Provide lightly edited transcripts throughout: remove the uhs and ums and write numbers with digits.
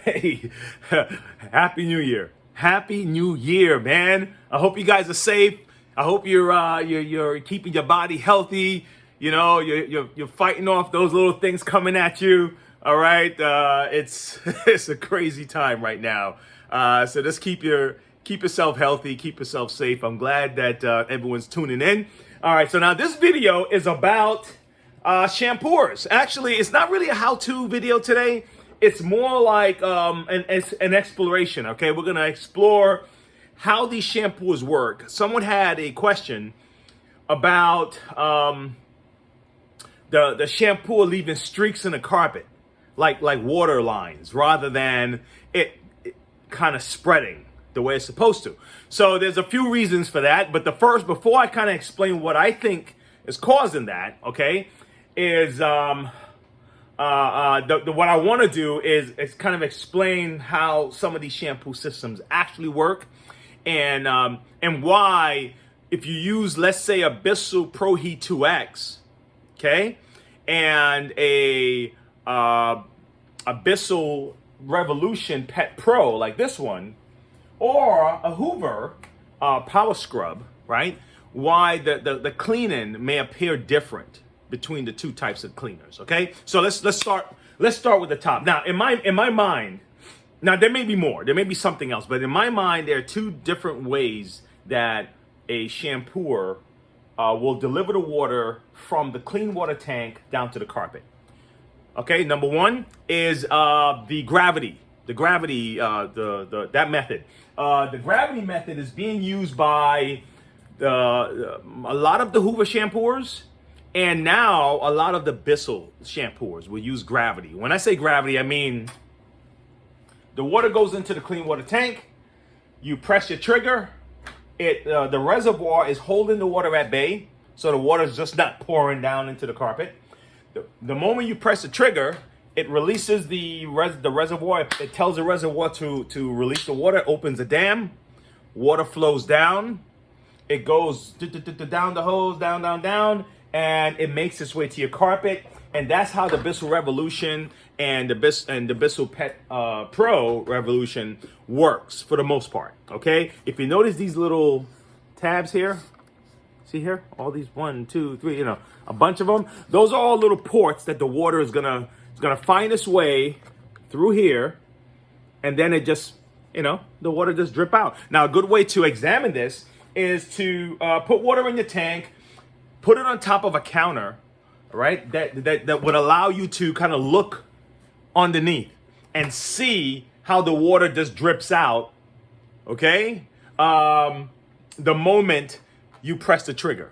Hey, Happy New Year. Happy New Year, man. I hope you guys are safe. I hope you're keeping your body healthy. You know, you're fighting off those little things coming at you. All right. It's it's a crazy time right now. So just keep yourself healthy, keep yourself safe. I'm glad that everyone's tuning in. All right. So now this video is about shampooers. Actually, it's not really a how-to video today. It's more like an exploration. Okay, we're gonna explore how these shampoos work. Someone had a question about the shampoo leaving streaks in the carpet, like water lines, rather than it kind of spreading the way it's supposed to. So there's a few reasons for that. But before I kind of explain what I think is causing that, okay, is what I want to do is kind of explain how some of these shampoo systems actually work, and why, if you use, let's say, a Bissell Pro Heat 2X, okay, and a Bissell Revolution Pet Pro like this one, or a Hoover Power Scrub, right? Why the cleaning may appear different between the two types of cleaners. Okay, so let's start with the top. Now, in my mind, now there may be more, there may be something else, but in my mind, there are two different ways that a shampooer will deliver the water from the clean water tank down to the carpet. Okay, number one is the gravity. That method. The gravity method is being used by a lot of the Hoover shampooers, and now a lot of the Bissell shampooers will use gravity. When I say gravity, I mean the water goes into the clean water tank. You press your trigger. The reservoir is holding the water at bay, so the water is just not pouring down into the carpet. The moment you press the trigger, it releases the reservoir. It tells the reservoir to release the water. It opens the dam. Water flows down. It goes down the hose, down, and it makes its way to your carpet. And that's how the Bissell Revolution and the Bissell Pet Pro Revolution works for the most part. Okay, if you notice these little tabs here, see here, all these 1, 2, 3, a bunch of them. Those are all little ports that the water is gonna find its way through here, and then it just, the water just drip out. Now, a good way to examine this is to put water in your tank, put it on top of a counter, right? That would allow you to kind of look underneath and see how the water just drips out, okay? The moment you press the trigger.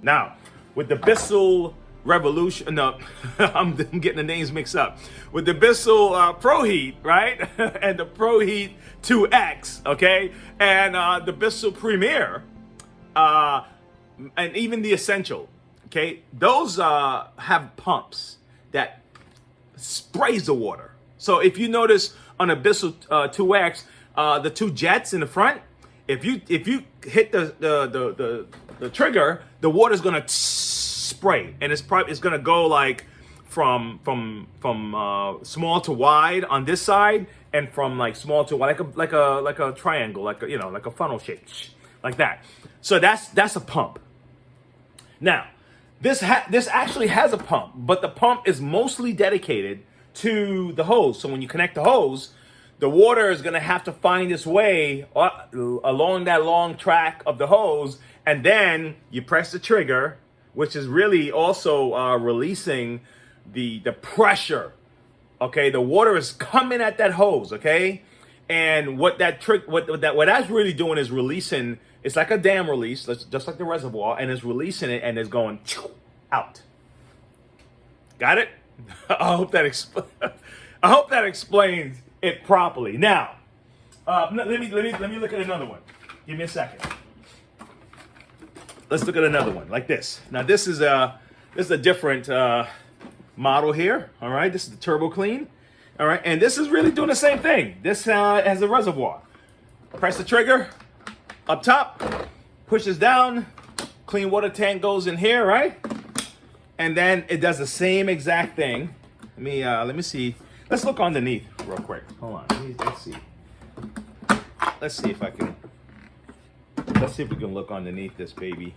Now, with the Bissell Revolution, no, I'm getting the names mixed up. With the Bissell Pro Heat, right, and the Pro Heat 2X, okay, and the Bissell Premier, and even the Essential, okay, those have pumps that sprays the water. So if you notice on a Bissell 2X, the two jets in the front, if you hit the trigger, the water's gonna spray, and it's gonna go like from small to wide on this side, and from like small to wide, like a triangle, like a funnel shape, like that. So that's a pump. Now, this actually has a pump, but the pump is mostly dedicated to the hose. So when you connect the hose, the water is going to have to find its way along that long track of the hose, and then you press the trigger, which is really also releasing the pressure. Okay, the water is coming at that hose. Okay, and what that's really doing is releasing. It's like a dam release, just like the reservoir, and it's releasing it, and it's going out. Got it? I hope that explains it properly. Now, Let me look at another one. Give me a second. Let's look at another one like this. Now this is a different model here. All right, this is the Turbo Clean. All right, and this is really doing the same thing. This has a reservoir. Press the trigger up top, pushes down, clean water tank goes in here, right? And then it does the same exact thing. Let me see. Let's look underneath real quick. Hold on. Let's see. Let's see if I can. Let's see if we can look underneath this baby.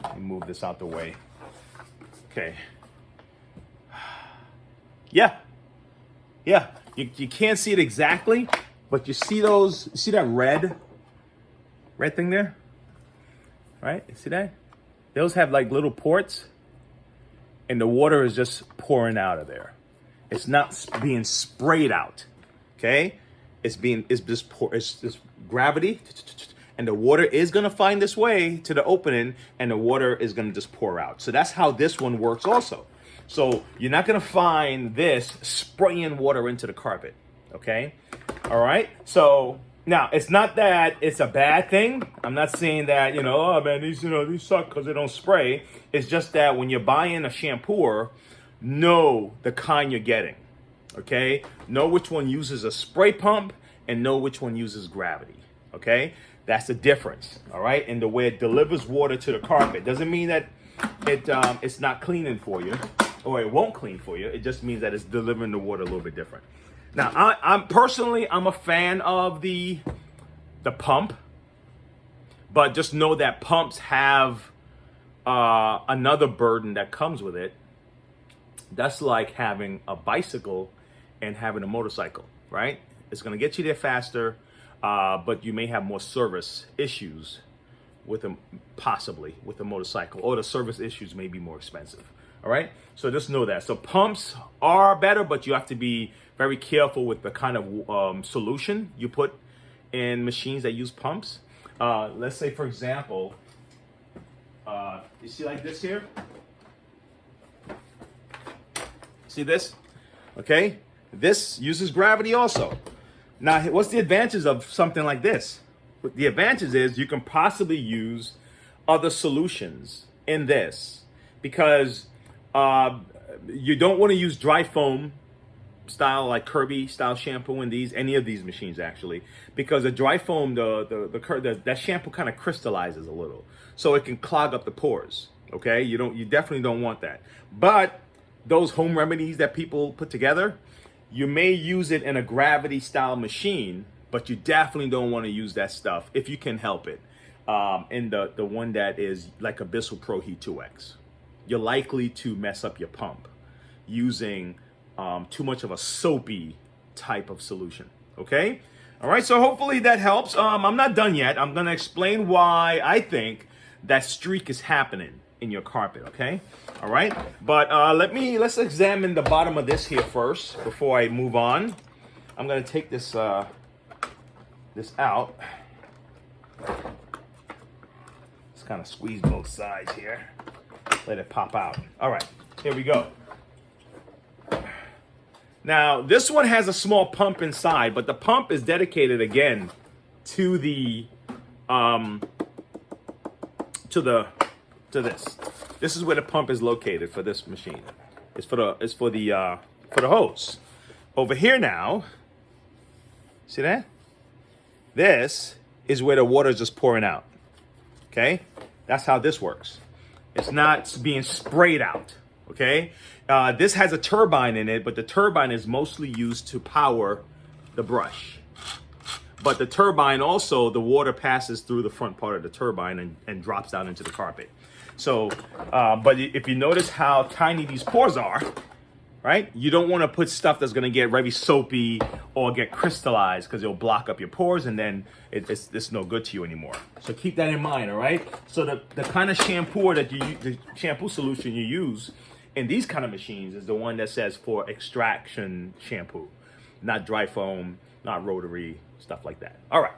Let me move this out the way. Okay. Yeah. You can't see it exactly, but you see those. You see that red thing there? Right? You see that? Those have like little ports, and the water is just pouring out of there. It's not being sprayed out. Okay? It's just gravity, and the water is gonna find its way to the opening, and the water is gonna just pour out. So that's how this one works also. So you're not gonna find this spraying water into the carpet. Okay? All right? So now, it's not that it's a bad thing. I'm not saying that, oh man, these suck because they don't spray. It's just that when you're buying a shampooer, know the kind you're getting, okay? Know which one uses a spray pump and know which one uses gravity, okay? That's the difference, all right? And the way it delivers water to the carpet doesn't mean that it's not cleaning for you or it won't clean for you. It just means that it's delivering the water a little bit different. Now, I'm personally a fan of the pump, but just know that pumps have another burden that comes with it. That's like having a bicycle and having a motorcycle, right? It's going to get you there faster, but you may have more service issues with them, possibly with the motorcycle, or the service issues may be more expensive. All right, so just know that. So pumps are better, but you have to be very careful with the kind of solution you put in machines that use pumps. Let's say, for example, you see like this here? See this? Okay, this uses gravity also. Now, what's the advantage of something like this? The advantage is you can possibly use other solutions in this because you don't want to use dry foam style, like Kirby style shampoo in any of these machines actually, because the dry foam, that shampoo kind of crystallizes a little, so it can clog up the pores. Okay, you definitely don't want that. But those home remedies that people put together, you may use it in a gravity style machine, but you definitely don't want to use that stuff if you can help it. In the one that is like a Bissell Pro Heat 2X. You're likely to mess up your pump using too much of a soapy type of solution. Okay? All right, so hopefully that helps. I'm not done yet. I'm going to explain why I think that streak is happening in your carpet, okay? All right, but let's examine the bottom of this here first before I move on. I'm going to take this this out. Just kind of squeeze both sides here. Let it pop out. All right, here we go. Now, this one has a small pump inside, but the pump is dedicated again to the to this. This is where the pump is located for this machine. It's for the hose. Over here now, see that? This is where the water is just pouring out. Okay? That's how this works. It's not being sprayed out. Okay? This has a turbine in it, but the turbine is mostly used to power the brush. But the turbine also, the water passes through the front part of the turbine and drops down into the carpet. So, but if you notice how tiny these pores are, right? You don't want to put stuff that's going to get very soapy or get crystallized because it'll block up your pores and then it's no good to you anymore. So keep that in mind, all right? So the kind of shampoo the shampoo solution you use in these kind of machines is the one that says for extraction shampoo, not dry foam, not rotary, stuff like that. All right.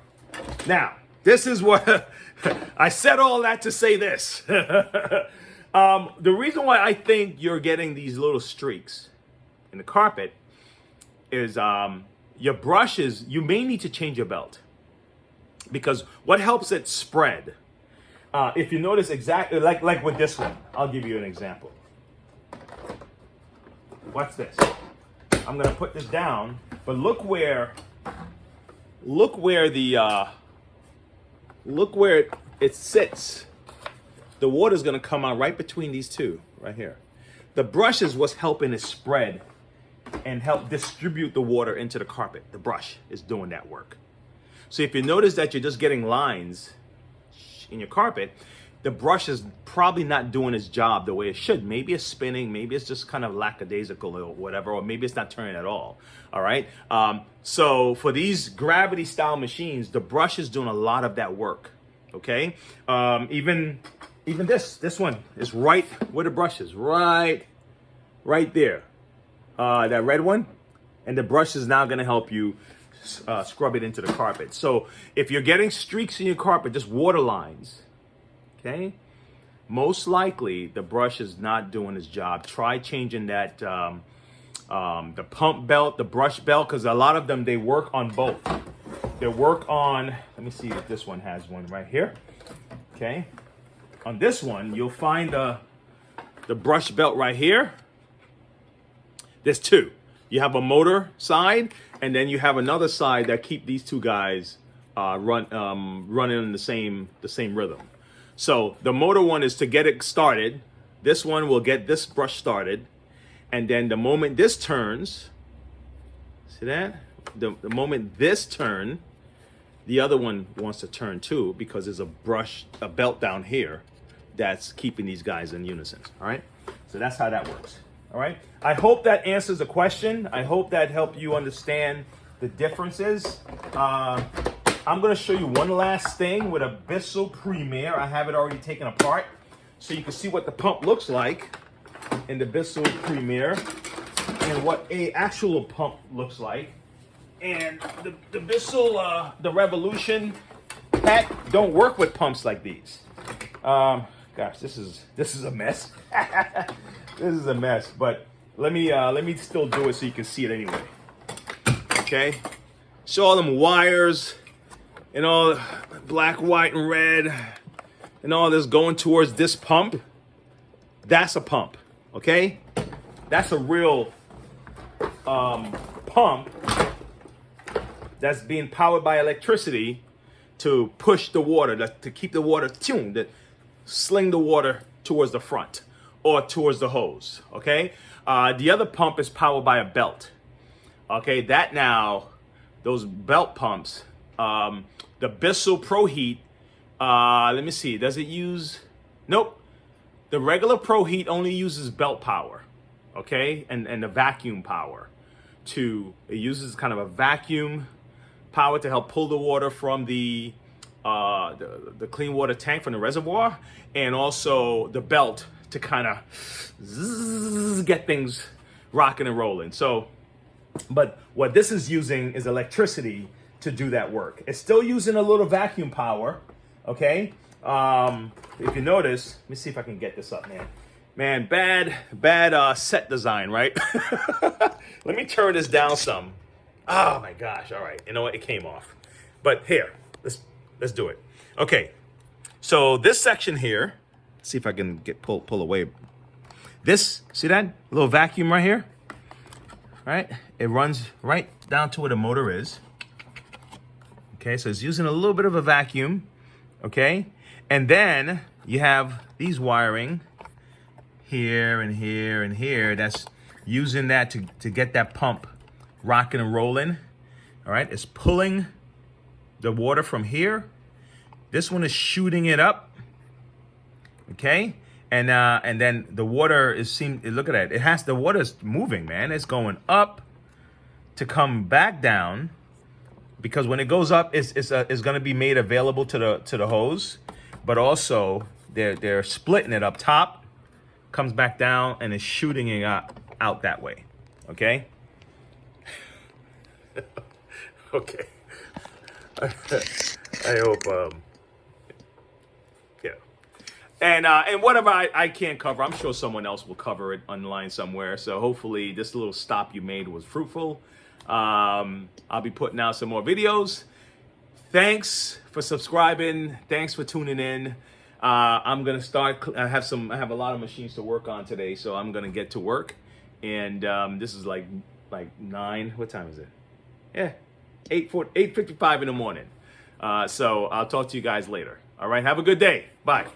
Now, this is what I said all that to say this. The reason why I think you're getting these little streaks in the carpet is your brushes, you may need to change your belt, because what helps it spread, if you notice exactly like with this one, I'll give you an example. Watch this. I'm gonna put this down, but look where it sits. The water's gonna come out right between these two, right here. The brush is what's helping it spread and help distribute the water into the carpet. The brush is doing that work. So if you notice that you're just getting lines in your carpet, the brush is probably not doing its job the way it should. Maybe it's spinning, maybe it's just kind of lackadaisical or whatever, or maybe it's not turning at all. All right. So for these gravity style machines, the brush is doing a lot of that work. Okay. Even this one is right where the brush is, right there. That red one, and the brush is now going to help you scrub it into the carpet. So if you're getting streaks in your carpet, just water lines, okay, most likely the brush is not doing its job. Try changing that the pump belt, the brush belt, because a lot of them, they work on both. They work on, let me see if this one has one right here. Okay, on this one you'll find the brush belt right here. There's two. You have a motor side, and then you have another side that keep these two guys running in the same rhythm. So the motor one is to get it started. This one will get this brush started, and then the moment this turns, see that? The moment this turn, the other one wants to turn too, because there's a belt down here that's keeping these guys in unison. All right. So that's how that works. All right. I hope that answers the question. I hope that helped you understand the differences. I'm going to show you one last thing with a Bissell Premier. I have it already taken apart, so you can see what the pump looks like in the Bissell Premier and what a actual pump looks like. And the Bissell, the Revolution Pet don't work with pumps like these. Gosh, this is a mess. This is a mess, but let me still do it so you can see it anyway. Okay, so all them wires and all black, white, and red, and all this going towards this pump. That's a pump. Okay, that's a real pump that's being powered by electricity to push the water, to keep the water tuned, to sling the water towards the front or towards the hose. Okay, the other pump is powered by a belt. Okay, that now, those belt pumps, the Bissell Pro Heat, let me see, does it use, nope. The regular Pro Heat only uses belt power, okay, and the vacuum power. It uses kind of a vacuum power to help pull the water from the clean water tank from the reservoir, and also the belt to kind of get things rocking and rolling. So, but what this is using is electricity to do that work. It's still using a little vacuum power, okay? If you notice, let me see if I can get this up, man. Man, bad set design, right? Let me turn this down some. Oh my gosh, all right. You know what, it came off. But here, let's do it. Okay, so this section here, see if I can pull away. This, see that little vacuum right here? Right? It runs right down to where the motor is. Okay, so it's using a little bit of a vacuum. Okay, and then you have these wiring here and here and here. That's using that to get that pump rocking and rolling. All right, it's pulling the water from here. This one is shooting it up. Okay, and then the water is look at that. The water's moving, man. It's going up to come back down, because when it goes up, it's going to be made available to the hose, but also they're splitting it up top, comes back down, and is shooting it out that way. Okay. Okay. I hope. Yeah. And whatever I can't cover, I'm sure someone else will cover it online somewhere. So hopefully this little stop you made was fruitful. I'll be putting out some more videos. Thanks for subscribing. Thanks for tuning in. I'm gonna start. I have a lot of machines to work on today, so I'm gonna get to work. And this is like 9. What time is it? Yeah, 8:55 in the morning. So I'll talk to you guys later. All right. Have a good day. Bye.